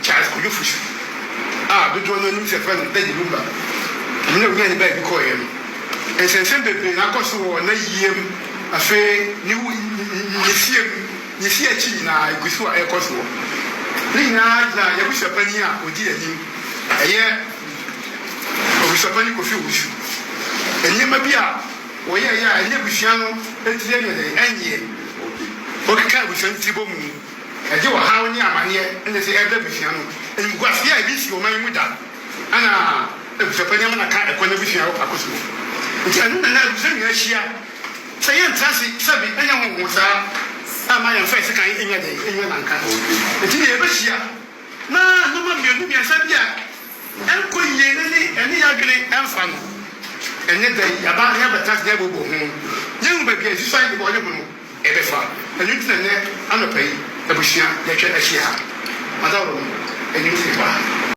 Charles Kulufush. Ah, the one who is a friend of Daddy Lumba. You know, many baby call him. And since then, I got so on a year, a fair new you see a chin now, I go to a cosmo. Lina, I wish a penny out with you. A year, I wish a penny could feel with you. And you may be out. Oh, yeah, I never shall let the end year. Okay, can't be sent to me. And you are how near my ear, and they say, I never shall. And you got here, this your mind with that. Anna, if the penny I can't acquaint with you, I could say. It's another thing, say, and Tassie, Sabby, and young was my face kind in your day, in your uncle. It's in the Russia. No, no, you said, yeah. And could ye any ugly and fun. And then they about have a tax devil. Young baby, as you find the body, every far. And you can underpay the Bushia, the Chesia. Madame, and you think,